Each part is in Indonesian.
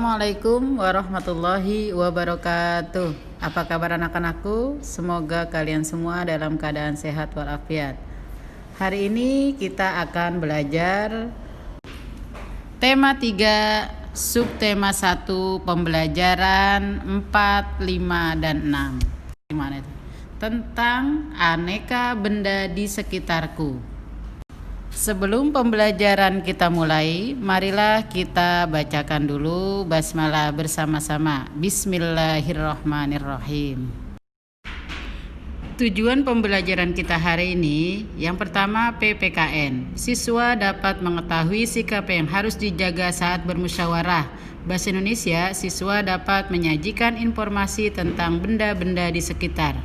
Assalamualaikum warahmatullahi wabarakatuh. Apa kabar anak-anakku? Semoga kalian semua dalam keadaan sehat walafiat. Hari ini kita akan belajar tema 3, subtema 1, pembelajaran 4, 5, dan 6. Gimana itu? Tentang aneka benda di sekitarku. Sebelum pembelajaran kita mulai, marilah kita bacakan dulu basmalah bersama-sama. Bismillahirrahmanirrahim. Tujuan pembelajaran kita hari ini, yang pertama PPKN. Siswa dapat mengetahui sikap yang harus dijaga saat bermusyawarah. Bahasa Indonesia, siswa dapat menyajikan informasi tentang benda-benda di sekitar.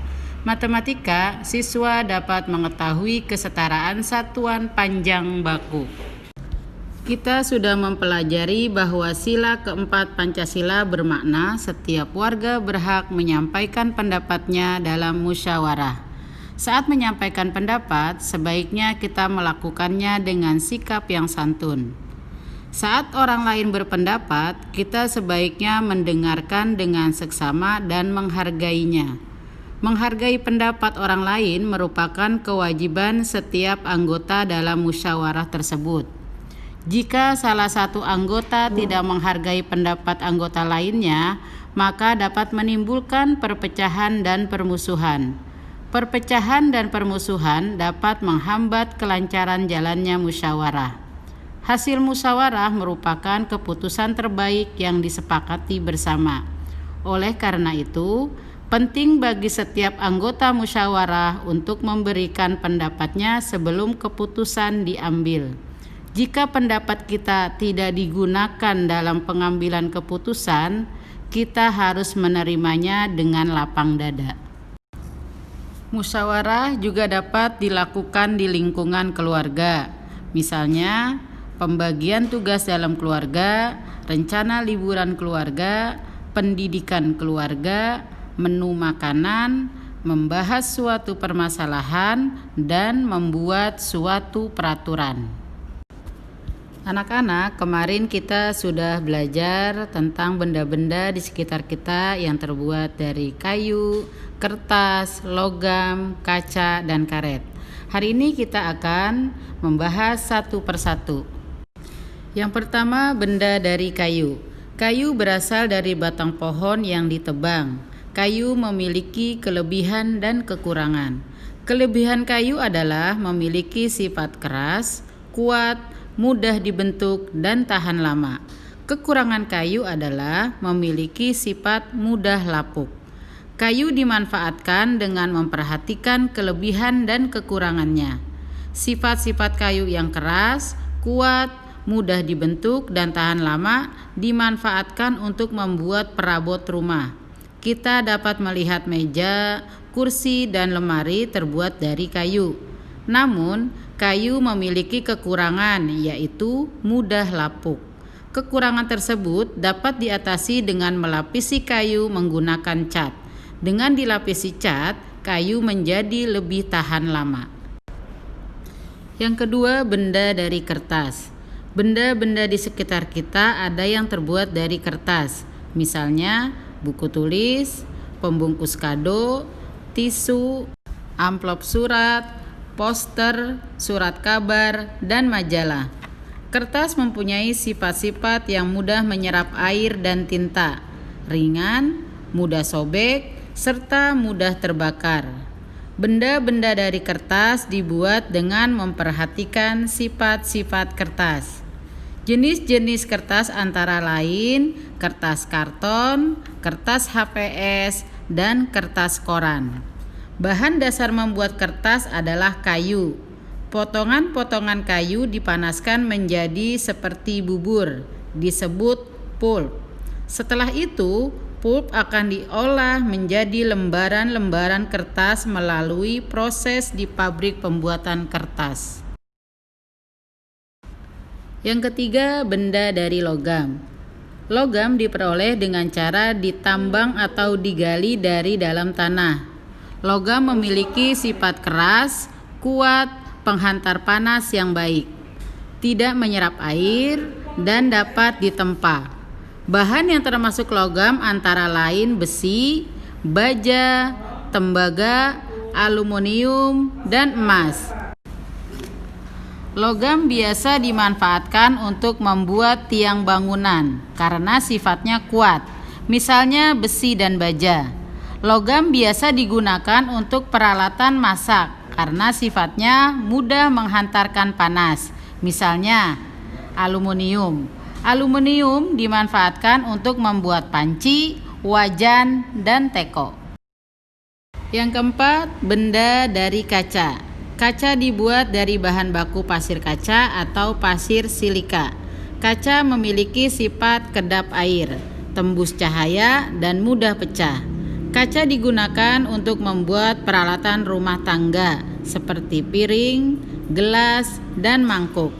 Matematika, siswa dapat mengetahui kesetaraan satuan panjang baku. Kita sudah mempelajari bahwa sila keempat Pancasila bermakna setiap warga berhak menyampaikan pendapatnya dalam musyawarah. Saat menyampaikan pendapat, sebaiknya kita melakukannya dengan sikap yang santun. Saat orang lain berpendapat, kita sebaiknya mendengarkan dengan seksama dan menghargainya. Menghargai pendapat orang lain merupakan kewajiban setiap anggota dalam musyawarah tersebut. Jika salah satu anggota tidak menghargai pendapat anggota lainnya, maka dapat menimbulkan perpecahan dan permusuhan. Perpecahan dan permusuhan dapat menghambat kelancaran jalannya musyawarah. Hasil musyawarah merupakan keputusan terbaik yang disepakati bersama. Oleh karena itu, penting bagi setiap anggota musyawarah untuk memberikan pendapatnya sebelum keputusan diambil. Jika pendapat kita tidak digunakan dalam pengambilan keputusan, kita harus menerimanya dengan lapang dada. Musyawarah juga dapat dilakukan di lingkungan keluarga. Misalnya, pembagian tugas dalam keluarga, rencana liburan keluarga, pendidikan keluarga, menu makanan, membahas suatu permasalahan, dan membuat suatu peraturan. Anak-anak, kemarin kita sudah belajar tentang benda-benda di sekitar kita yang terbuat dari kayu, kertas, logam, kaca, dan karet. Hari ini kita akan membahas satu persatu. Yang pertama, benda dari kayu. Kayu berasal dari batang pohon yang ditebang. Kayu memiliki kelebihan dan kekurangan. Kelebihan kayu adalah memiliki sifat keras, kuat, mudah dibentuk, dan tahan lama. Kekurangan kayu adalah memiliki sifat mudah lapuk. Kayu dimanfaatkan dengan memperhatikan kelebihan dan kekurangannya. Sifat-sifat kayu yang keras, kuat, mudah dibentuk, dan tahan lama dimanfaatkan untuk membuat perabot rumah. Kita dapat melihat meja, kursi, dan lemari terbuat dari kayu. Namun, kayu memiliki kekurangan, yaitu mudah lapuk. Kekurangan tersebut dapat diatasi dengan melapisi kayu menggunakan cat. Dengan dilapisi cat, kayu menjadi lebih tahan lama. Yang kedua, benda dari kertas. Benda-benda di sekitar kita ada yang terbuat dari kertas. Misalnya, buku tulis, pembungkus kado, tisu, amplop surat, poster, surat kabar, dan majalah. Kertas mempunyai sifat-sifat yang mudah menyerap air dan tinta, ringan, mudah sobek, serta mudah terbakar. Benda-benda dari kertas dibuat dengan memperhatikan sifat-sifat kertas. Jenis-jenis kertas antara lain kertas karton, kertas HPS, dan kertas koran. Bahan dasar membuat kertas adalah kayu. Potongan-potongan kayu dipanaskan menjadi seperti bubur, disebut pulp. Setelah itu, pulp akan diolah menjadi lembaran-lembaran kertas melalui proses di pabrik pembuatan kertas. Yang ketiga, benda dari logam. Logam diperoleh dengan cara ditambang atau digali dari dalam tanah. Logam memiliki sifat keras, kuat, penghantar panas yang baik, tidak menyerap air, dan dapat ditempa. Bahan yang termasuk logam antara lain besi, baja, tembaga, aluminium, dan emas. Logam biasa dimanfaatkan untuk membuat tiang bangunan karena sifatnya kuat, misalnya besi dan baja. Logam biasa digunakan untuk peralatan masak karena sifatnya mudah menghantarkan panas, misalnya aluminium. Aluminium dimanfaatkan untuk membuat panci, wajan, dan teko. Yang keempat, benda dari kaca. Kaca dibuat dari bahan baku pasir kaca atau pasir silika. Kaca memiliki sifat kedap air, tembus cahaya, dan mudah pecah. Kaca digunakan untuk membuat peralatan rumah tangga seperti piring, gelas, dan mangkuk.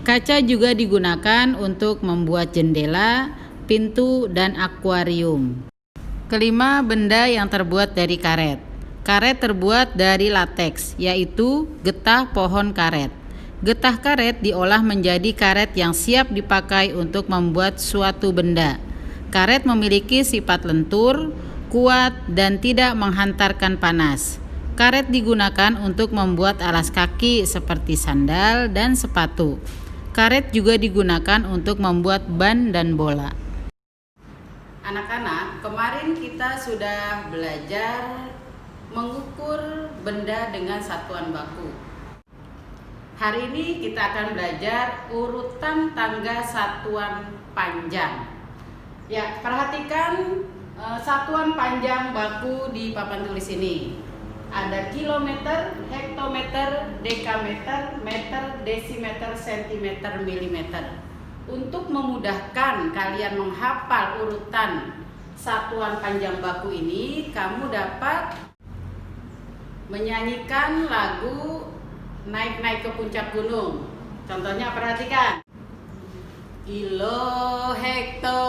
Kaca juga digunakan untuk membuat jendela, pintu, dan akuarium. Kelima, benda yang terbuat dari karet. Karet terbuat dari lateks, yaitu getah pohon karet. Getah karet diolah menjadi karet yang siap dipakai untuk membuat suatu benda. Karet memiliki sifat lentur, kuat, dan tidak menghantarkan panas. Karet digunakan untuk membuat alas kaki seperti sandal dan sepatu. Karet juga digunakan untuk membuat ban dan bola. Anak-anak, kemarin kita sudah belajar mengukur benda dengan satuan baku. Hari ini kita akan belajar urutan tangga satuan panjang. Ya, perhatikan satuan panjang baku di papan tulis ini. Ada kilometer, hektometer, dekameter, meter, desimeter, sentimeter, milimeter. Untuk memudahkan kalian menghafal urutan satuan panjang baku ini, kamu dapat menyanyikan lagu Naik-naik ke puncak gunung. Contohnya perhatikan. Kilo, hekto,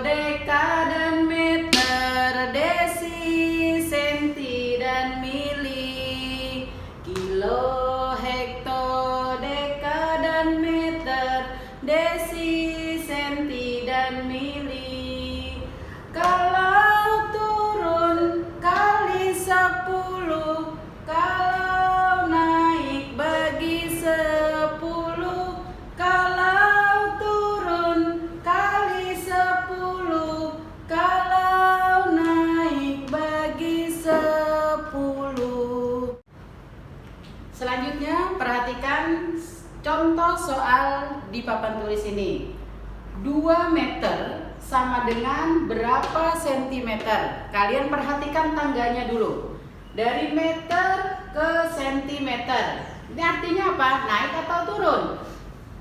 deka, dan meter, desi, senti, dan mili. Kilo, hekto, deka, dan meter, desi, senti, dan mili. Kalau turun kali 10, kalau naik bagi 10. Kalau turun kali 10, kalau naik bagi 10. Selanjutnya perhatikan contoh soal di papan tulis ini. 2 meter sama dengan berapa sentimeter? Kalian perhatikan tangganya dulu. Dari meter ke sentimeter. Ini artinya apa? Naik atau turun?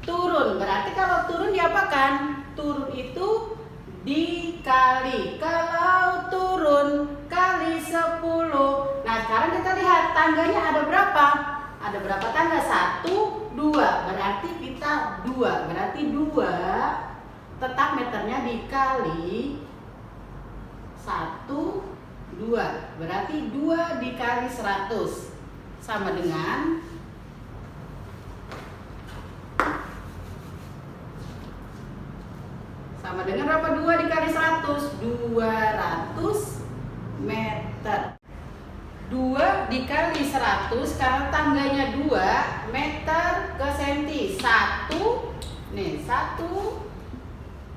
Turun. Berarti kalau turun diapakan? Turun itu dikali. Kalau turun kali 10. Nah, sekarang kita lihat tangganya ada berapa? Ada berapa tangga? 1, 2. Berarti kita 2. Berarti 2 tetap meternya dikali 1, 2. Berarti 2 dikali 100 sama dengan berapa? 2 dikali 100, 200 meter. 2 dikali 100 karena tangganya 2 meter ke senti. 1, nih 1,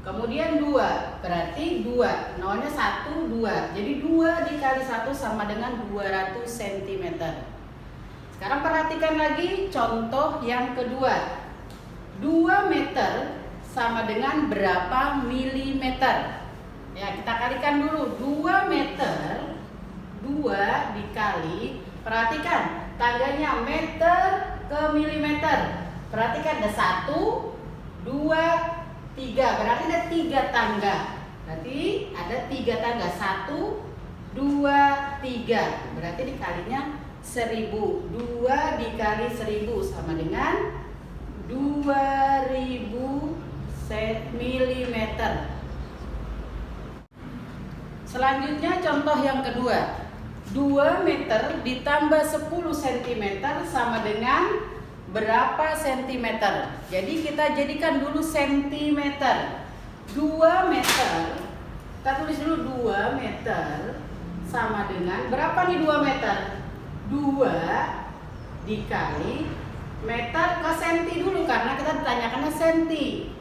kemudian 2, berarti 2, nolnya 1, 2. Jadi 2 dikali 1 sama dengan 200 cm. Sekarang perhatikan lagi contoh yang kedua. 2 meter sama dengan berapa milimeter? Ya, kita kalikan dulu. 2 meter, 2 dikali, perhatikan tangganya meter ke milimeter. Perhatikan ada 1, 2, 3, berarti ada 3 tangga. Berarti ada 3 tangga. 1, 2, 3. Berarti dikalinya 1000. 2 dikali 1000 sama dengan 2000 milimeter. Selanjutnya contoh yang kedua. 2 meter ditambah 10 cm sama dengan berapa sentimeter? Jadi kita jadikan dulu sentimeter. 2 meter, kita tulis dulu 2 meter sama dengan, berapa nih 2 meter? 2 dikali meter ke senti dulu, karena kita ditanyakannya senti.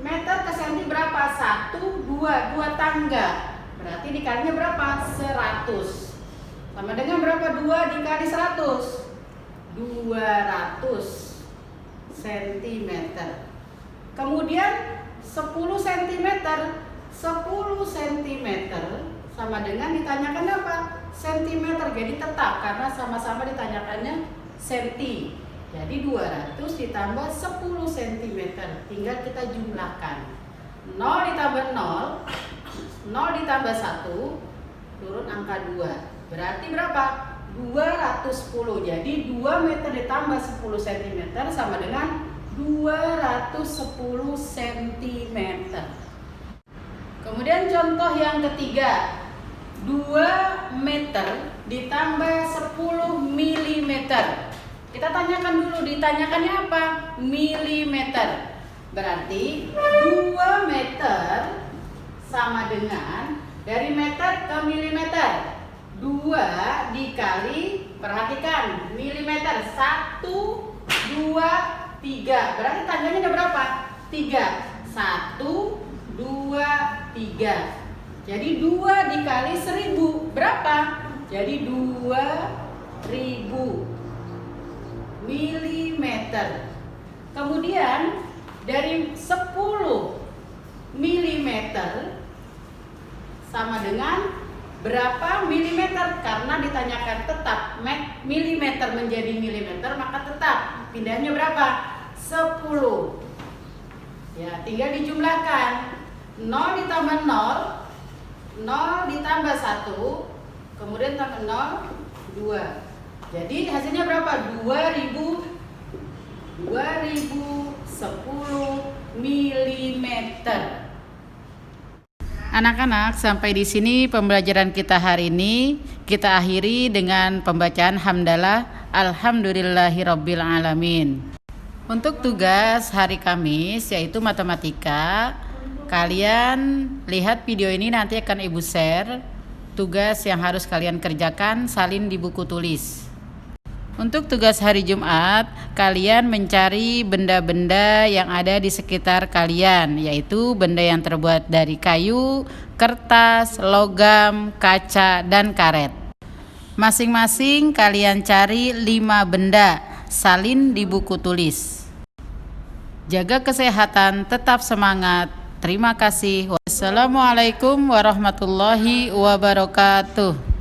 Meter ke senti berapa? 1, 2 tangga. Berarti dikalinya berapa? 100. Sama dengan berapa? 2 dikali 100. 200 cm. Kemudian 10 cm. 10 cm sama dengan ditanyakan apa? Sentimeter. Jadi tetap karena sama-sama ditanyakannya senti. Jadi 200 ditambah 10 cm. Tinggal kita jumlahkan. 0 ditambah 0, 0 ditambah 1, turun angka 2. Berarti berapa? 210. Jadi 2 meter ditambah 10 cm sama dengan 210 cm. Kemudian contoh yang ketiga, 2 meter ditambah 10 mm. Kita tanyakan dulu, ditanyakannya apa? Milimeter. Berarti 2 meter sama dengan, dari meter ke milimeter, 2 dikali, perhatikan, milimeter, 1, 2, 3. Berarti tandanya ada berapa? 3. 1, 2, 3. Jadi 2 dikali 1000 berapa? Jadi 2000 milimeter. Kemudian dari 10 milimeter sama dengan berapa milimeter? Karena ditanyakan tetap milimeter menjadi milimeter, maka tetap pindahnya berapa? 10. Ya, tinggal dijumlahkan. 0 ditambah 0, 0 ditambah 1, kemudian tambah 0, 2. Jadi hasilnya berapa? 2010 mm. Anak-anak, sampai di sini pembelajaran kita hari ini. Kita akhiri dengan pembacaan hamdalah alhamdulillahirabbil alamin. Untuk tugas hari Kamis yaitu matematika, kalian lihat video ini, nanti akan Ibu share tugas yang harus kalian kerjakan, salin di buku tulis. Untuk tugas hari Jumat, kalian mencari benda-benda yang ada di sekitar kalian, yaitu benda yang terbuat dari kayu, kertas, logam, kaca, dan karet. Masing-masing kalian cari 5 benda, salin di buku tulis. Jaga kesehatan, tetap semangat. Terima kasih. Wassalamualaikum warahmatullahi wabarakatuh.